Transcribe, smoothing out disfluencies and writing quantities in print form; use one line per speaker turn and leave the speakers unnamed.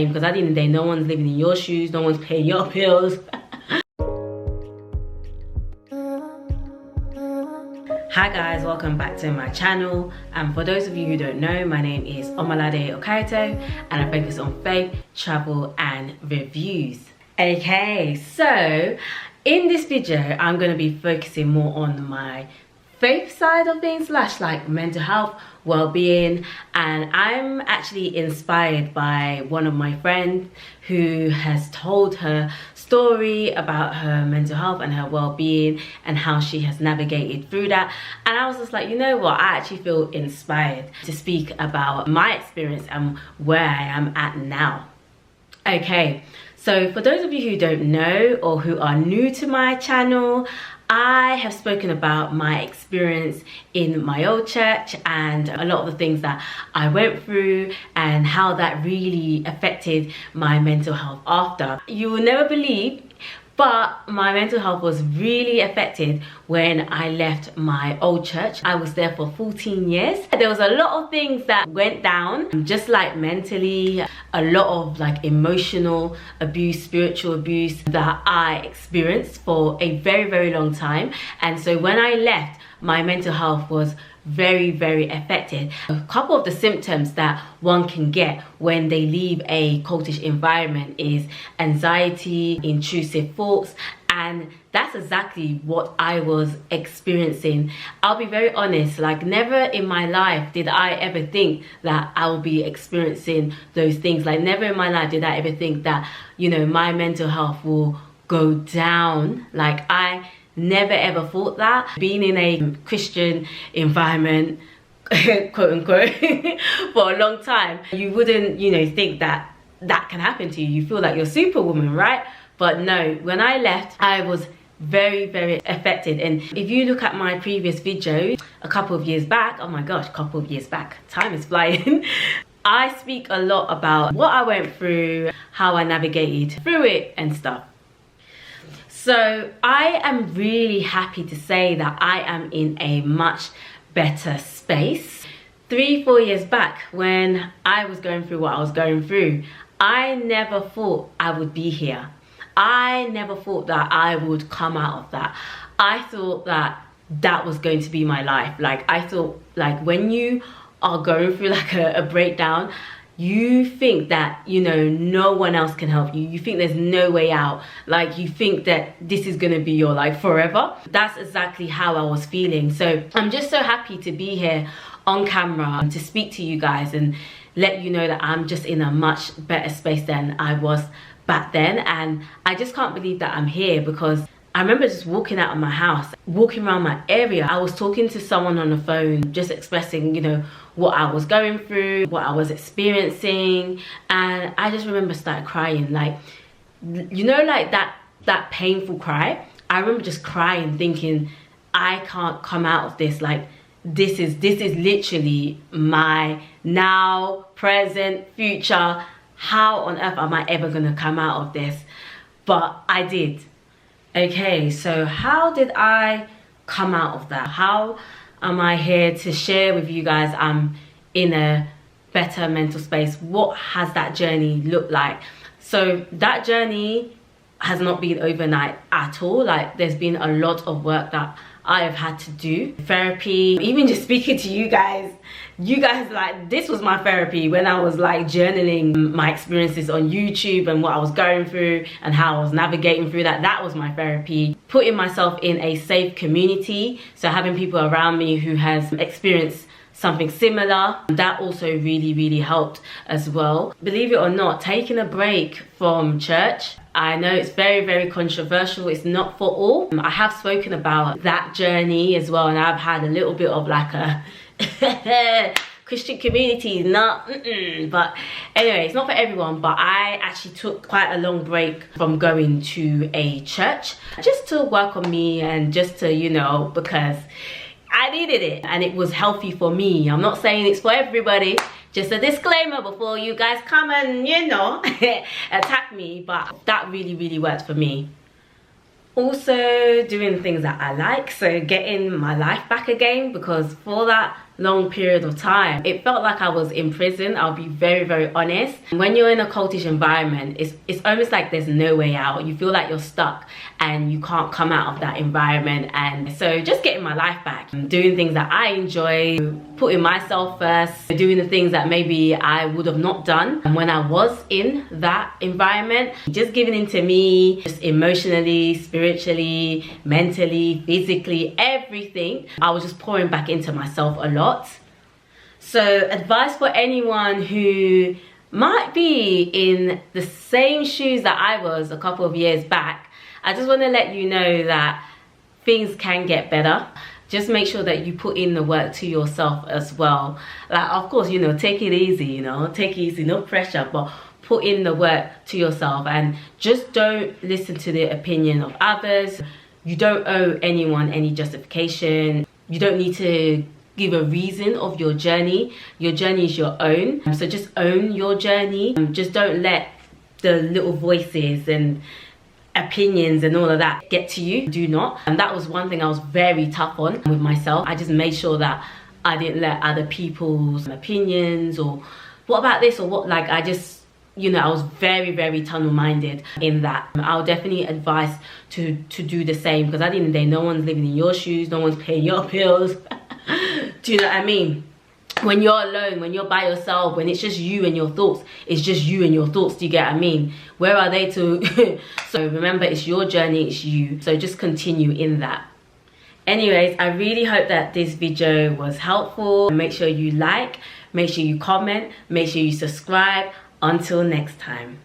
because at the end of the day, no one's living in your shoes, no one's paying your bills. Hi guys, welcome back to my channel, and for those of you who don't know, my name is omoladeokaiyeto and I focus on faith, travel and reviews. Okay, so in this video I'm going to be focusing more on my faith side of things, like mental health, well-being, and I'm actually inspired by one of my friends who has told her story about her mental health and her well-being and how she has navigated through that. And I was just like, you know what, I actually feel inspired to speak about my experience and where I am at now. Okay, so for those of you who don't know or who are new to my channel, I have spoken about my experience in my old church and a lot of the things that I went through and how that really affected my mental health after. You will never believe, but my mental health was really affected when I left my old church. I was there for 14 years. There was a lot of things that went down, just like mentally, a lot of like emotional abuse, spiritual abuse that I experienced for a very, very long time. And so when I left, my mental health was very affected. A couple of the symptoms that one can get when they leave a cultish environment is anxiety, intrusive thoughts, and that's exactly what I was experiencing. I'll be very honest, like never in my life did I ever think that I'll be experiencing those things. Like never in my life did I ever think that, you know, my mental health will go down. Like I never ever thought that. Being in a Christian environment, quote unquote, for a long time, you wouldn't, you know, think that that can happen to you. You feel like you're superwoman, right? But no, when I left, I was very affected. And if you look at my previous video a couple of years back, oh my gosh, couple of years back, time is flying. I speak a lot about what I went through, how I navigated through it and stuff. So I am really happy to say that I am in a much better space. 3-4 years back when I was going through what I was going through, I never thought I would be here. I never thought that I would come out of that. I thought that that was going to be my life. Like I thought, like when you are going through like a breakdown, you think that, you know, no one else can help you. You think there's no way out. Like you think that this is gonna be your life forever. That's exactly how I was feeling. So I'm just so happy to be here on camera to speak to you guys and let you know that I'm just in a much better space than I was back then. And I just can't believe that I'm here, because I remember just walking out of my house, walking around my area. I was talking to someone on the phone, just expressing, you know, what I was going through, what I was experiencing. And I just remember started crying, like, you know, like that painful cry. I remember just crying, thinking, I can't come out of this. Like, this is literally my now, present, future. How on earth am I ever gonna come out of this? But I did. Okay, so how did I come out of that? How am I here to share with you guys I'm in a better mental space? What has that journey looked like? So that journey has not been overnight at all. Like there's been a lot of work that I have had to do. Therapy, even just speaking to you guys like, this was my therapy when I was like journaling my experiences on YouTube and what I was going through and how I was navigating through that. That was my therapy. Putting myself in a safe community, so having people around me who has experienced something similar, that also really helped as well. Believe it or not, taking a break from church, I know it's very controversial. It's not for all. I have spoken about that journey as well, and I've had a little bit of like a Christian community, but anyway, it's not for everyone. But I actually took quite a long break from going to a church, just to work on me and just to, you know, because I needed it and it was healthy for me. I'm not saying it's for everybody. Just a disclaimer before you guys come and, you know, attack me, but that really worked for me. Also doing things that I like, so getting my life back again, because for that long period of time. It felt like I was in prison, I'll be very, very honest. When you're in a cultish environment, it's almost like there's no way out. You feel like you're stuck and you can't come out of that environment. And so just getting my life back, doing things that I enjoy, putting myself first, doing the things that maybe I would have not done when I was in that environment, just giving into me, just emotionally, spiritually, mentally, physically, everything. I was just pouring back into myself a lot. So advice for anyone who might be in the same shoes that I was a couple of years back, I just want to let you know that things can get better. Just make sure that you put in the work to yourself as well. Like, of course, you know, take it easy, you know, take it easy, no pressure, but put in the work to yourself and just don't listen to the opinion of others. You don't owe anyone any justification. You don't need to give a reason of your journey. Your journey is your own. So just own your journey. Just don't let the little voices and opinions and all of that get to you. Do not. And that was one thing I was very tough on with myself. I just made sure that I didn't let other people's opinions or what about this or what, like, I just, you know, I was very, very tunnel-minded in that. I'll definitely advise to do the same, because at the end of the day, no one's living in your shoes, no one's paying your bills. Do you know what I mean? When you're alone, when you're by yourself, when it's just you and your thoughts, it's just you and your thoughts. Do you get what I mean? Where are they to? So remember, it's your journey, it's you. So just continue in that. Anyways, I really hope that this video was helpful. Make sure you like, make sure you comment, make sure you subscribe. Until next time.